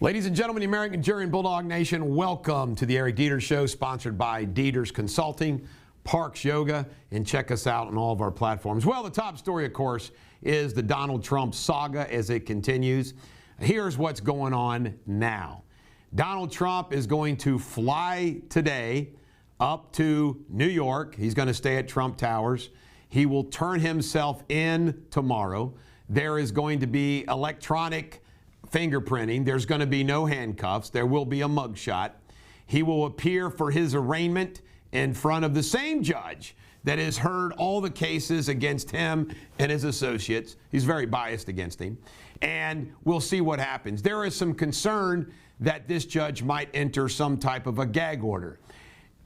Ladies and gentlemen, the American Jury and Bulldog Nation, welcome to the Eric Deters Show, sponsored by Deters Consulting, Parks Yoga, and check us out on all of our platforms. Well, the top story, of course, is the Donald Trump saga as it continues. Here's what's going on now. Donald Trump is going to fly today up to New York. He's going to stay at Trump Towers. He will turn himself in tomorrow. There is going to be electronic fingerprinting. There's going to be no handcuffs. There will be a mugshot. He will appear for his arraignment in front of the same judge that has heard all the cases against him and his associates. He's very biased against him. And we'll see what happens. There is some concern that this judge might enter some type of a gag order.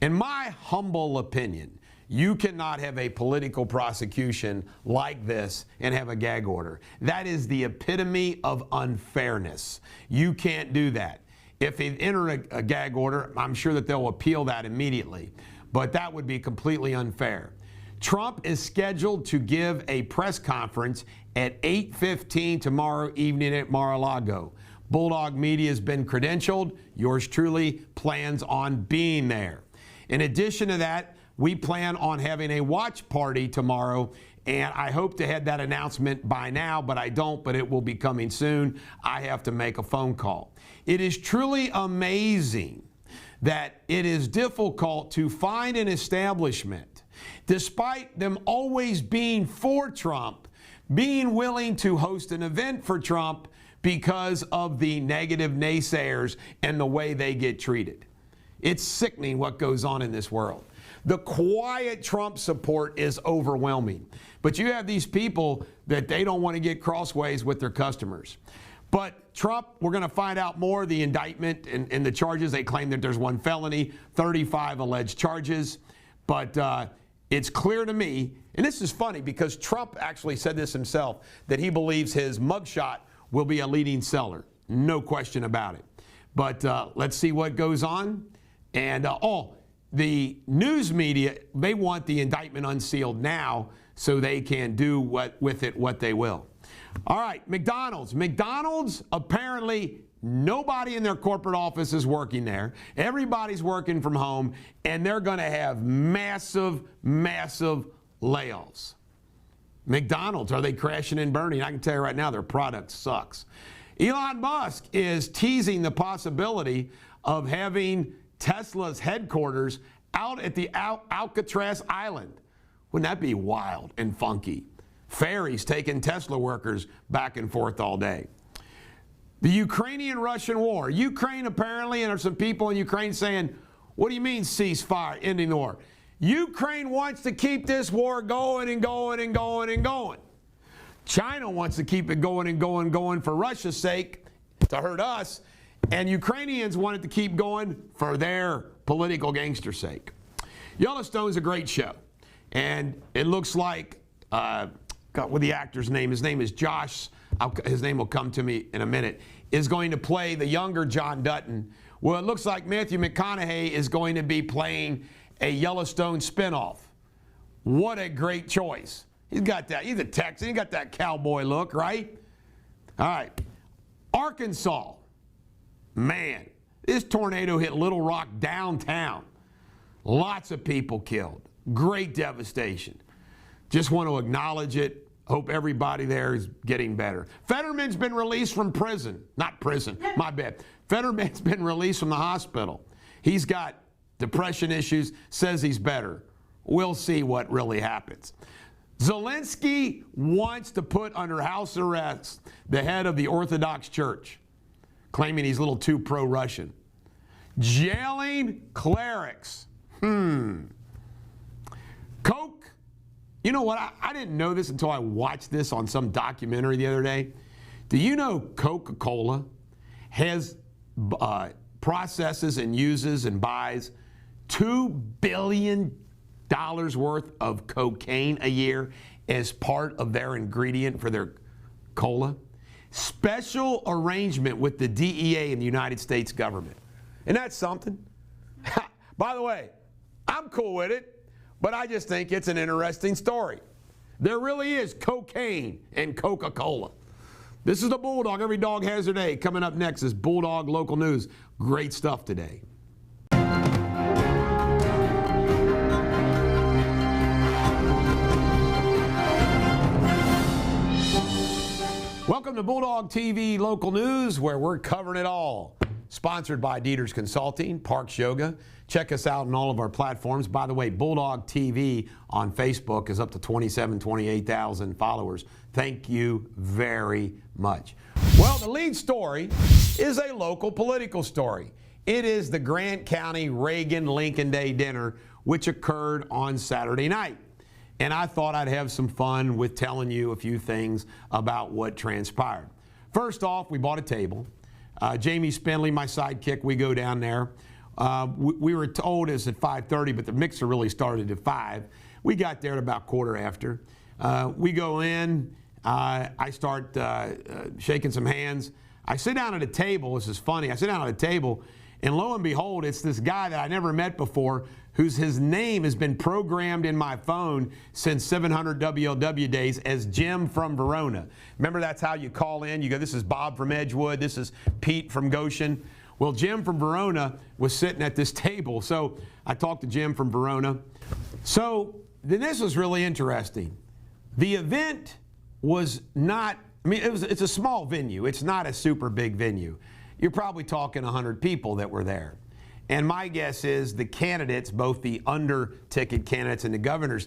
In my humble opinion, you cannot have a political prosecution like this and have a gag order. That is the epitome of unfairness. You can't do that. If they enter a gag order, I'm sure that they'll appeal that immediately. But that would be completely unfair. Trump is scheduled to give a press conference at 8:15 tomorrow evening at Mar-a-Lago. Bulldog Media has been credentialed. Yours truly plans on being there. In addition to that, we plan on having a watch party tomorrow, and I hope to have that announcement by now, but I don't, but it will be coming soon. I have to make a phone call. It is truly amazing that it is difficult to find an establishment, despite them always being for Trump, being willing to host an event for Trump because of the negative naysayers and the way they get treated. It's sickening what goes on in this world. The quiet Trump support is overwhelming. But you have these people that they don't want to get crossways with their customers. But Trump, we're going to find out more of the indictment and the charges. They claim that there's one felony, 35 alleged charges. But it's clear to me, and this is funny because Trump actually said this himself, that he believes his mugshot will be a leading seller. No question about it. But let's see what goes on. And the news media, they want the indictment unsealed now so they can do with it what they will. All right, McDonald's. McDonald's, apparently nobody in their corporate office is working there. Everybody's working from home, and they're going to have massive, massive layoffs. McDonald's, are they crashing and burning? I can tell you right now, their product sucks. Elon Musk is teasing the possibility of having Tesla's headquarters out at the Alcatraz Island. Wouldn't that be wild and funky? Ferries taking Tesla workers back and forth all day. The Ukrainian-Russian war. Ukraine apparently, and there's some people in Ukraine saying, what do you mean ceasefire, ending the war? Ukraine wants to keep this war going and going and going and going. China wants to keep it going and going and going for Russia's sake, to hurt us. And Ukrainians wanted to keep going for their political gangster sake. Yellowstone's a great show. And it looks like, what the actor's name, his name is Josh, his name will come to me in a minute, is going to play the younger John Dutton. Well, it looks like Matthew McConaughey is going to be playing a Yellowstone spinoff. What a great choice. He's got that, he's a Texan, he got that cowboy look, right? All right, Arkansas. Man, this tornado hit Little Rock downtown. Lots of people killed. Great devastation. Just want to acknowledge it. Hope everybody there is getting better. Fetterman's been released from prison. Not prison, my bad. Fetterman's been released from the hospital. He's got depression issues, says he's better. We'll see what really happens. Zelensky wants to put under house arrest the head of the Orthodox Church, claiming he's a little too pro-Russian. Jailing clerics. Coke. You know what? I didn't know this until I watched this on some documentary the other day. Do you know Coca-Cola has processes and uses and buys $2 billion worth of cocaine a year as part of their ingredient for their cola? Special arrangement with the DEA and the United States government. And that's something. By the way, I'm cool with it, but I just think it's an interesting story. There really is cocaine in Coca-Cola. This is the Bulldog. Every dog has their day. Coming up next is Bulldog Local News. Great stuff today. Welcome to Bulldog TV Local News, where we're covering it all. Sponsored by Deters Consulting, Parks Yoga. Check us out on all of our platforms. By the way, Bulldog TV on Facebook is up to 28,000 followers. Thank you very much. Well, the lead story is a local political story. It is the Grant County Reagan-Lincoln Day dinner, which occurred on Saturday night. And I thought I'd have some fun with telling you a few things about what transpired. First off, we bought a table. Jamie Spindley, my sidekick, we go down there. We were told it's at 5:30, but the mixer really started at 5. We got there at about quarter after. We go in. I start shaking some hands. I sit down at a table. This is funny. I sit down at a table, and lo and behold, it's this guy that I never met before, his name has been programmed in my phone since 700 WLW days as Jim from Verona. Remember, that's how you call in. You go, this is Bob from Edgewood. This is Pete from Goshen. Well, Jim from Verona was sitting at this table. So I talked to Jim from Verona. So then this was really interesting. The event was not, it's a small venue. It's not a super big venue. You're probably talking 100 people that were there. And my guess is the candidates, both the under-ticket candidates and the governor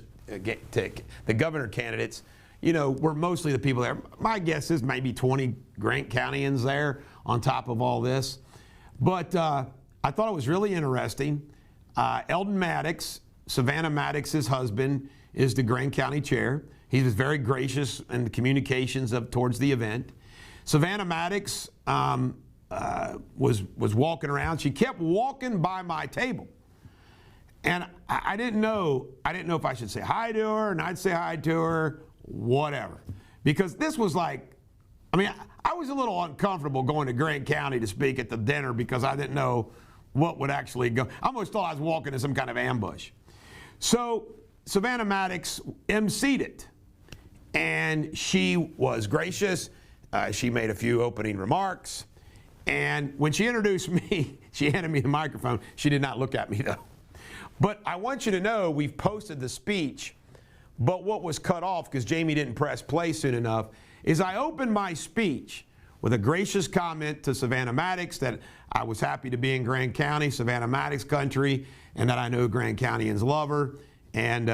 candidates, were mostly the people there. My guess is maybe 20 Grant Countyans there on top of all this. But I thought it was really interesting. Eldon Maddox, Savannah Maddox's husband, is the Grant County chair. He was very gracious in the communications towards the event. Savannah Maddox was walking around. She kept walking by my table, and I didn't know if I should say hi to her, and I'd say hi to her, whatever, because this was like, I was a little uncomfortable going to Grant County to speak at the dinner because I didn't know what would actually go. I almost thought I was walking in some kind of ambush. So Savannah Maddox emceed it, and she was gracious. She made a few opening remarks. And when she introduced me, she handed me the microphone. She did not look at me, though. But I want you to know we've posted the speech, but what was cut off, because Jamie didn't press play soon enough, is I opened my speech with a gracious comment to Savannah Maddox that I was happy to be in Grant County, Savannah Maddox country, and that I know Grant Countyans love her. And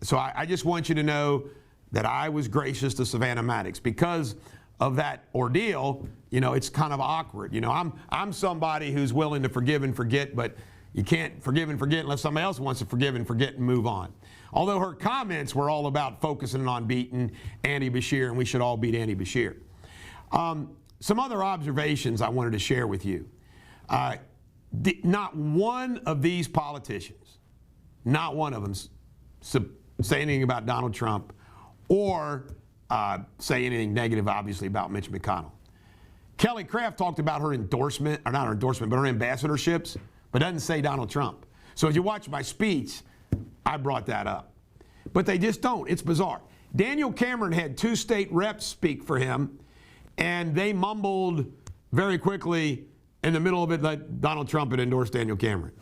so I just want you to know that I was gracious to Savannah Maddox. Because of that ordeal, it's kind of awkward. I'm somebody who's willing to forgive and forget, but you can't forgive and forget unless somebody else wants to forgive and forget and move on. Although her comments were all about focusing on beating Andy Beshear, and we should all beat Andy Beshear. Some other observations I wanted to share with you. Not one of these politicians, not one of them say anything about Donald Trump or say anything negative, obviously, about Mitch McConnell. Kelly Craft talked about her endorsement, or not her endorsement, but her ambassadorships, but doesn't say Donald Trump. So if you watch my speech, I brought that up. But they just don't. It's bizarre. Daniel Cameron had 2 state reps speak for him, and they mumbled very quickly in the middle of it that Donald Trump had endorsed Daniel Cameron,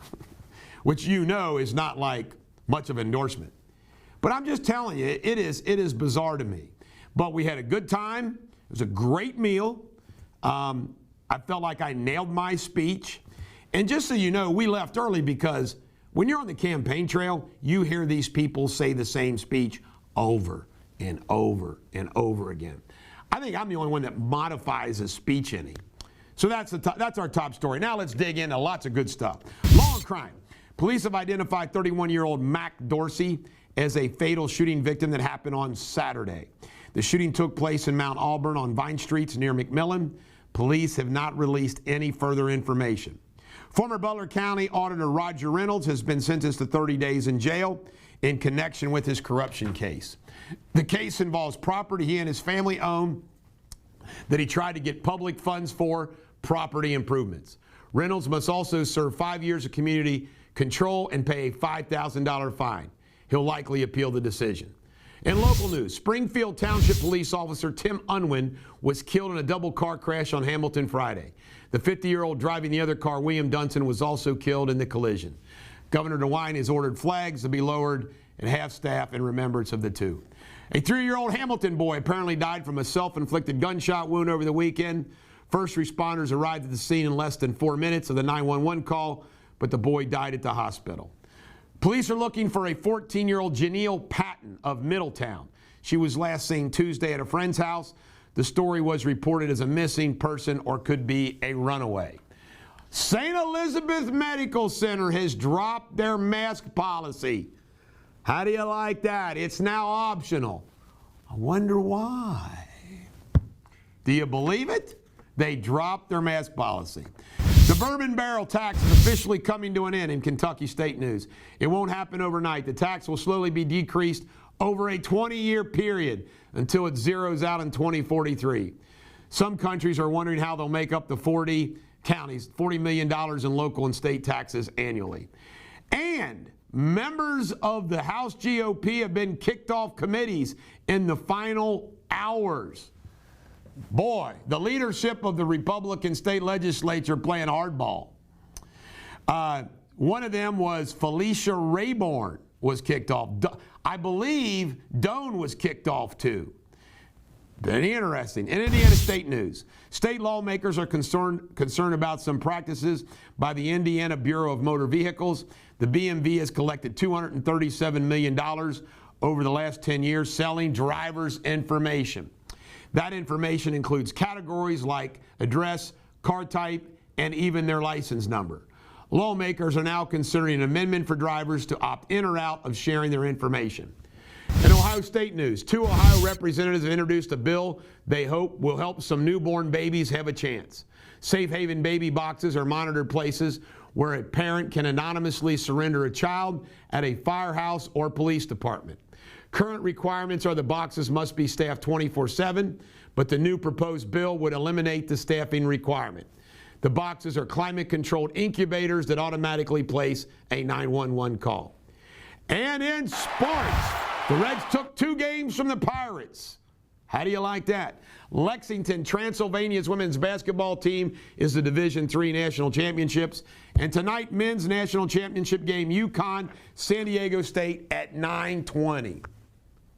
which is not like much of an endorsement. But I'm just telling you, it is bizarre to me. But we had a good time. It was a great meal. I felt like I nailed my speech. And just so you know, we left early because when you're on the campaign trail, you hear these people say the same speech over and over and over again. I think I'm the only one that modifies a speech any. So that's our top story. Now let's dig into lots of good stuff. Law and crime. Police have identified 31-year-old Mac Dorsey as a fatal shooting victim that happened on Saturday. The shooting took place in Mount Auburn on Vine Streets near McMillan. Police have not released any further information. Former Butler County Auditor Roger Reynolds has been sentenced to 30 days in jail in connection with his corruption case. The case involves property he and his family own that he tried to get public funds for property improvements. Reynolds must also serve 5 years of community control and pay a $5,000 fine. He'll likely appeal the decision. In local news, Springfield Township Police Officer Tim Unwin was killed in a double car crash on Hamilton Friday. The 50-year-old driving the other car, William Dunson, was also killed in the collision. Governor DeWine has ordered flags to be lowered and half-staff in remembrance of the two. A 3-year-old Hamilton boy apparently died from a self-inflicted gunshot wound over the weekend. First responders arrived at the scene in less than 4 minutes of the 911 call, but the boy died at the hospital. Police are looking for a 14-year-old Janelle Patton of Middletown. She was last seen Tuesday at a friend's house. The story was reported as a missing person or could be a runaway. St. Elizabeth Medical Center has dropped their mask policy. How do you like that? It's now optional. I wonder why. Do you believe it? They dropped their mask policy. The bourbon barrel tax is officially coming to an end in Kentucky State News. It won't happen overnight. The tax will slowly be decreased over a 20-year period until it zeroes out in 2043. Some countries are wondering how they'll make up the 40 counties, $40 million in local and state taxes annually. And members of the House GOP have been kicked off committees in the final hours. Boy, the leadership of the Republican state legislature playing hardball. One of them was Felicia Rayborn was kicked off. I believe Doan was kicked off too. Very interesting. In Indiana State News, state lawmakers are concerned about some practices by the Indiana Bureau of Motor Vehicles. The BMV has collected $237 million over the last 10 years selling drivers' information. That information includes categories like address, car type, and even their license number. Lawmakers are now considering an amendment for drivers to opt in or out of sharing their information. In Ohio State News, 2 Ohio representatives have introduced a bill they hope will help some newborn babies have a chance. Safe haven baby boxes are monitored places where a parent can anonymously surrender a child at a firehouse or police department. Current requirements are the boxes must be staffed 24/7, but the new proposed bill would eliminate the staffing requirement. The boxes are climate-controlled incubators that automatically place a 911 call. And in sports, the Reds took 2 games from the Pirates. How do you like that? Lexington, Transylvania's women's basketball team is the Division III National Championships. And tonight, men's national championship game, UConn, San Diego State at 9:20.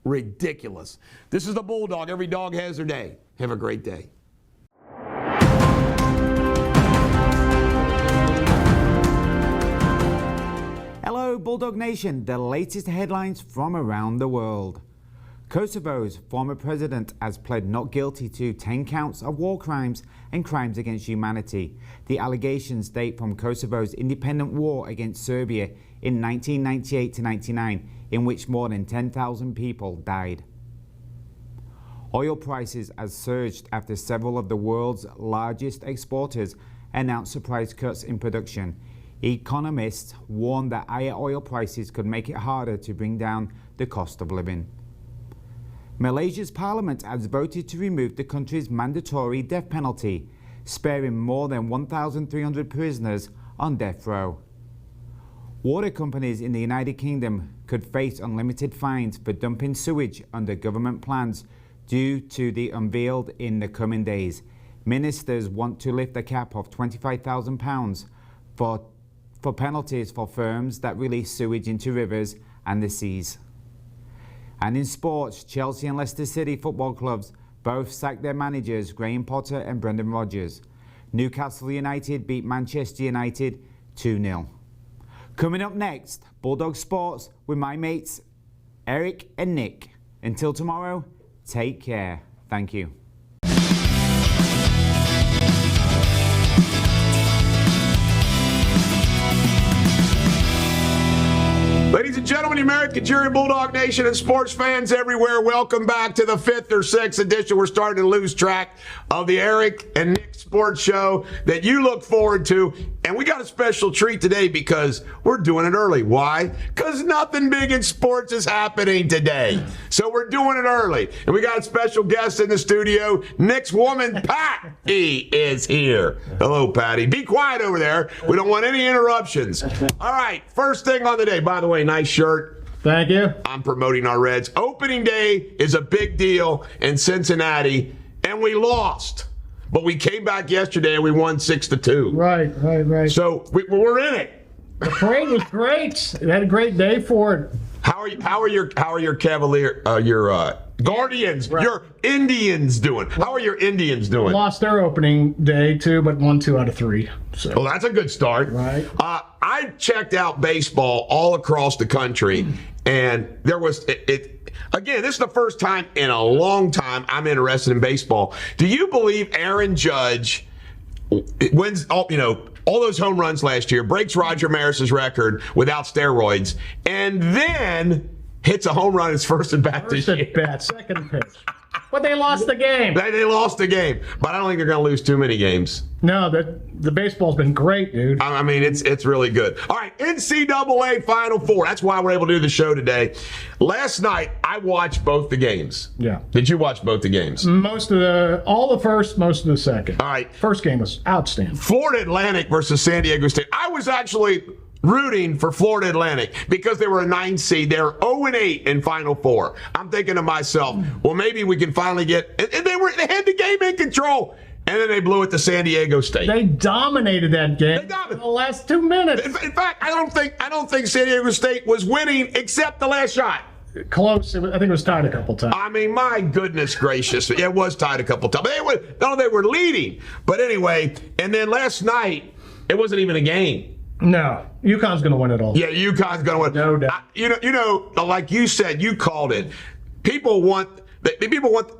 Ridiculous. This is the Bulldog. Every dog has their day. Have a great day. Hello, Bulldog Nation. The latest headlines from around the world. Kosovo's former president has pled not guilty to 10 counts of war crimes and crimes against humanity. The allegations date from Kosovo's independent war against Serbia in 1998 to 99, in which more than 10,000 people died. Oil prices have surged after several of the world's largest exporters announced surprise cuts in production. Economists warned that higher oil prices could make it harder to bring down the cost of living. Malaysia's parliament has voted to remove the country's mandatory death penalty, sparing more than 1,300 prisoners on death row. Water companies in the United Kingdom could face unlimited fines for dumping sewage under government plans due to the unveiled in the coming days. Ministers want to lift the cap of £25,000 for penalties for firms that release sewage into rivers and the seas. And in sports, Chelsea and Leicester City football clubs both sacked their managers, Graham Potter and Brendan Rodgers. Newcastle United beat Manchester United 2-0. Coming up next, Bulldog Sports with my mates Eric and Nick. Until tomorrow, take care. Thank you. Ladies and gentlemen, the American Cheering Bulldog Nation and sports fans everywhere, welcome back to the 5th or 6th edition. We're starting to lose track of the Eric and Nick Sports Show that you look forward to. And we got a special treat today because we're doing it early. Why? Because nothing big in sports is happening today. So we're doing it early. And we got a special guest in the studio. Nick's woman, Patty, is here. Hello, Patty. Be quiet over there. We don't want any interruptions. All right, first thing on the day. By the way, nice shirt. Thank you. I'm promoting our Reds. Opening day is a big deal in Cincinnati, and we lost. But we came back yesterday and we won 6-2. Right. So we're in it. The parade was great. We had a great day for it. How are your Cavalier your Guardians, your Indians doing? How are your Indians doing? Lost their opening day too, but won 2 out of 3. So. Well, that's a good start. Right. I checked out baseball all across the country, and there was again, this is the first time in a long time I'm interested in baseball. Do you believe Aaron Judge wins all those home runs last year, breaks Roger Maris's record without steroids, and then hits a home run his first at bat this year? First at bat, second pitch. But they lost the game. They lost the game, but I don't think they're going to lose too many games. No, the baseball's been great, dude. I mean, it's really good. All right, NCAA Final Four. That's why we're able to do the show today. Last night, I watched both the games. Yeah. Did you watch both the games? All the first, most of the second. All right. First game was outstanding. Florida Atlantic versus San Diego State. I was actually rooting for Florida Atlantic because they were a 9 seed. They were 0-8 in Final Four. I'm thinking to myself, well, maybe we can finally get. And they had the game in control, and then they blew it to San Diego State. They dominated that game for the last 2 minutes. In fact, I don't think San Diego State was winning except the last shot. Close. I think it was tied a couple times. I mean, my goodness gracious. It was tied a couple times. They were leading. But anyway, and then last night, it wasn't even a game. No, UConn's going to win it all. Yeah, UConn's going to win. No doubt. Like you said, you called it. People want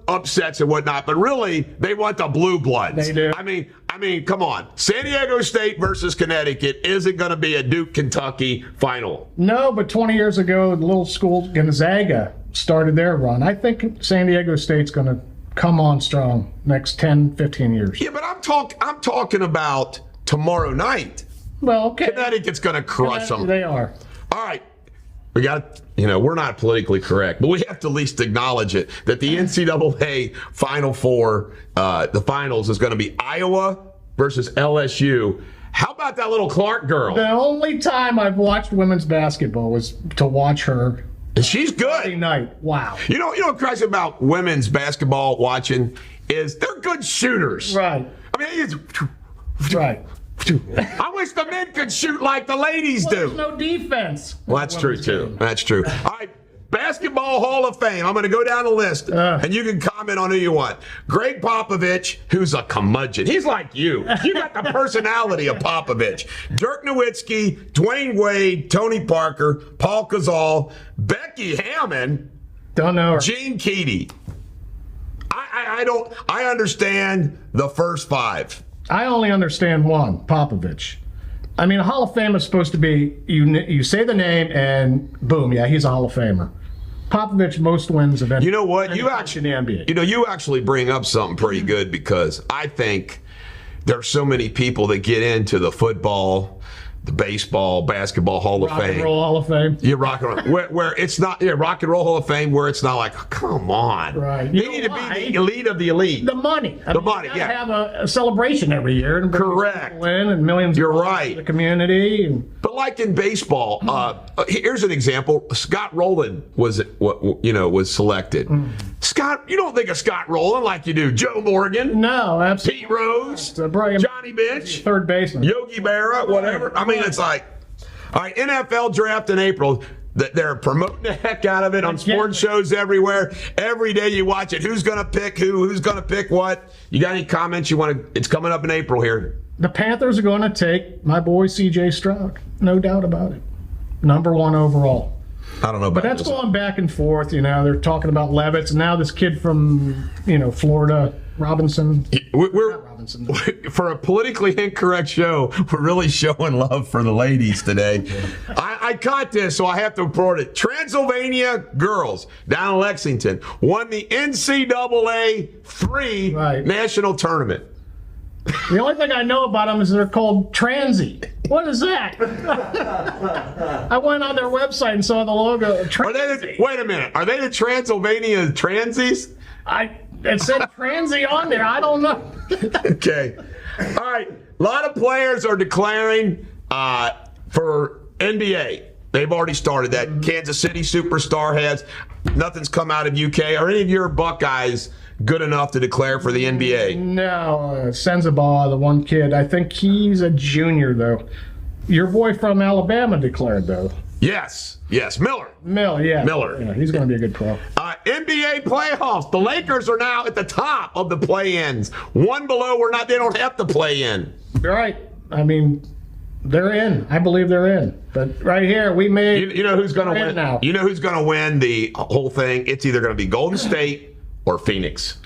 upsets and whatnot, but really they want the blue bloods. They do. I mean, come on. San Diego State versus Connecticut isn't going to be a Duke Kentucky final. No, but 20 years ago, the little school Gonzaga started their run. I think San Diego State's going to come on strong next 10, 15 years. Yeah, but I'm talking about tomorrow night. Well, okay. Connecticut's going to crush them. They are. All right. We got, we're not politically correct, but we have to at least acknowledge it, that the NCAA Final Four, the finals is going to be Iowa versus LSU. How about that little Clark girl? The only time I've watched women's basketball was to watch her. She's good. Friday night. Wow. You know what crazy about women's basketball watching is they're good shooters. Right. I mean, it's Right. I wish the men could shoot like the ladies do. There's no defense. Well, that's true, too. That's true. All right, Basketball Hall of Fame. I'm going to go down the list, and you can comment on who you want. Greg Popovich, who's a curmudgeon. He's like you. You got the personality of Popovich. Dirk Nowitzki, Dwayne Wade, Tony Parker, Paul Gasol, Becky Hammond, Don't know her. Gene Keady. I understand the first 5. I only understand one, Popovich. I mean, a Hall of Fame is supposed to be, you say the name and boom, yeah, he's a Hall of Famer. Popovich, most wins of any. You know what? in the NBA. You actually bring up something pretty good, because I think there's so many people that get into the football, the baseball, basketball Hall of Fame. Rock and Roll Hall of Fame. Yeah, Rock and Roll. Where it's not, Rock and Roll Hall of Fame, where it's not like, oh, come on. Right. They need to be the elite of the elite. The money. The money, you gotta yeah. have a celebration every year. And Correct. people in and millions You're of dollars right. to the community. But like in baseball, here's an example. Scott Rowland was selected. Scott, you don't think of Scott Rowland like you do Joe Morgan, No, absolutely. Pete Rose, Brian, Johnny Bench, third baseman. Yogi Berra, whatever. I mean, it's like, all right, NFL draft in April. They're promoting the heck out of it on sports shows everywhere. Every day you watch it. Who's going to pick who? Who's going to pick what? You got any comments you want to? It's coming up in April here. The Panthers are going to take my boy C.J. Stroud. No doubt about it. Number 1 overall. I don't know about But that's this. going back and forth. They're talking about Levitz, and now this kid from, Florida, Robinson. We're Not Robinson. for a politically incorrect show, we're really showing love for the ladies today. I caught this, so I have to report it. Transylvania girls down in Lexington won the NCAA 3 national tournament. The only thing I know about them is they're called Transy. What is that? I went on their website and saw the logo. Wait a minute. Are they the Transylvania Transies? It said Transy on there. I don't know. Okay. All right. A lot of players are declaring for NBA. They've already started that. Kansas City superstar has. Nothing's come out of UK. Are any of your Buckeyes good enough to declare for the NBA? No, Sensabaugh, the one kid. I think he's a junior, though. Your boy from Alabama declared, though. Yes. Miller. Miller. Yeah, he's going to be a good pro. NBA playoffs. The Lakers are now at the top of the play-ins. One below, they don't have to play in. Right. I mean, they're in. I believe they're in. But right here, we made. You know who's going to win now? You know who's going to win the whole thing? It's either going to be Golden State or Phoenix.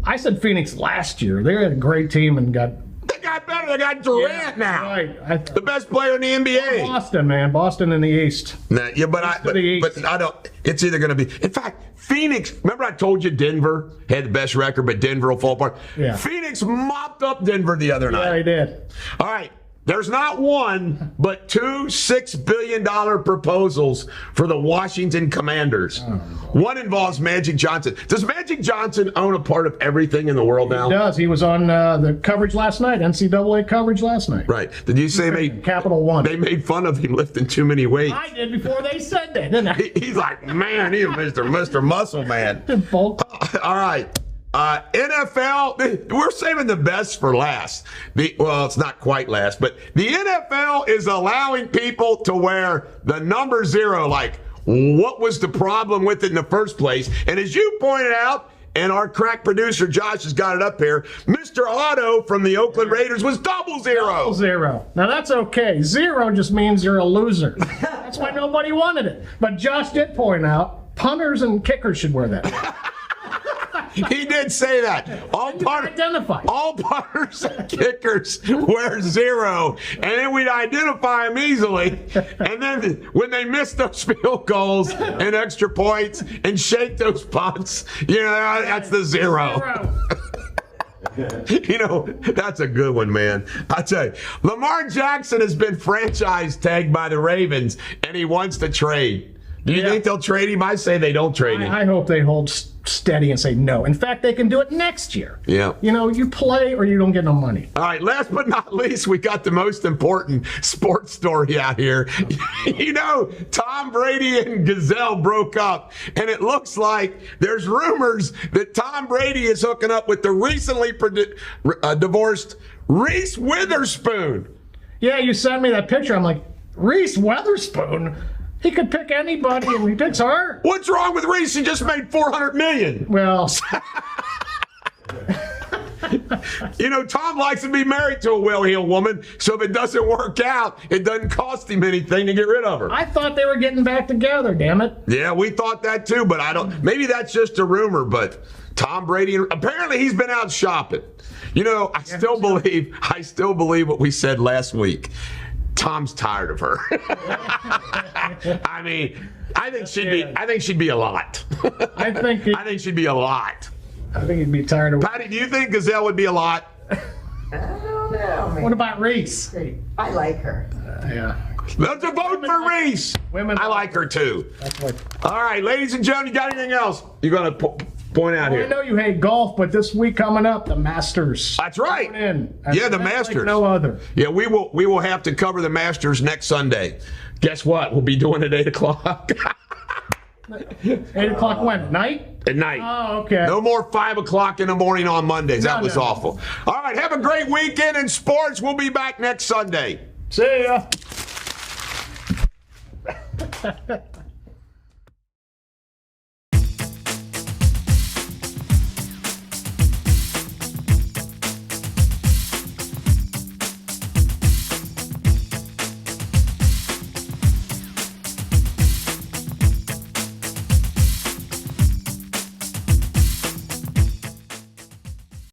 I said Phoenix last year. They had a great team and got. They got better. They got Durant now. Right. The best player in the NBA. Boston, man. Boston in the East. Nah, yeah, but I don't. It's either going to be. In fact, Phoenix. Remember, I told you Denver had the best record, but Denver will fall apart. Yeah. Phoenix mopped up Denver the other night. Yeah, they did. All right. There's not one, but two $6 billion proposals for the Washington Commanders. One involves Magic Johnson. Does Magic Johnson own a part of everything in the world now? He does. He was on the coverage last night, NCAA coverage last night. Right. Did you say Capital One? They made fun of him lifting too many weights. I did before they said that, didn't I? He's like, man, he's Mr. Muscle Man. All right. NFL, we're saving the best for last. Well, it's not quite last, but the NFL is allowing people to wear the number 0. Like, what was the problem with it in the first place? And as you pointed out, and our crack producer Josh has got it up here, Mr. Otto from the Oakland Raiders was double 0. Double 0. Now that's okay. 0 just means you're a loser. That's why nobody wanted it. But Josh did point out punters and kickers should wear that. He did say that. All punters and kickers wear 0, and then we'd identify them easily. And then when they miss those field goals and extra points and shake those punts, that's the 0. That's a good one, man. I tell you, Lamar Jackson has been franchise tagged by the Ravens, and he wants to trade. Do you think they'll trade him? I say they don't trade him. I hope they hold steady and say no. In fact, they can do it next year. Yeah. You play or you don't get no money. All right, last but not least, we got the most important sports story out here. Tom Brady and Gazelle broke up, and it looks like there's rumors that Tom Brady is hooking up with the recently divorced Reese Witherspoon. Yeah, you sent me that picture. I'm like, Reese Witherspoon? He could pick anybody, and he picks her. What's wrong with Reese? He just made $400 million. Well, Tom likes to be married to a well-heeled woman, so if it doesn't work out, it doesn't cost him anything to get rid of her. I thought they were getting back together, damn it. Yeah, we thought that too, but I don't. Maybe that's just a rumor, but Tom Brady, apparently he's been out shopping. I still believe what we said last week. Tom's tired of her. I mean, I think she'd be a lot. I think she'd be a lot. I think he'd be tired of. Patty, do you think Gazelle would be a lot? I don't know. What about Reese? I like her. Yeah. Let's vote for Reese. I like her too. That's what. All right, ladies and gentlemen, you got anything else you're gonna point out here? I know you hate golf, but this week coming up, the Masters. That's right. The Masters. Like no other. Yeah, we will have to cover the Masters next Sunday. Guess what? We'll be doing it at 8 o'clock. 8 o'clock when? At night? At night. Oh, okay. No more 5 o'clock in the morning on Mondays. That was No. awful. All right, have a great weekend in sports. We'll be back next Sunday. See ya.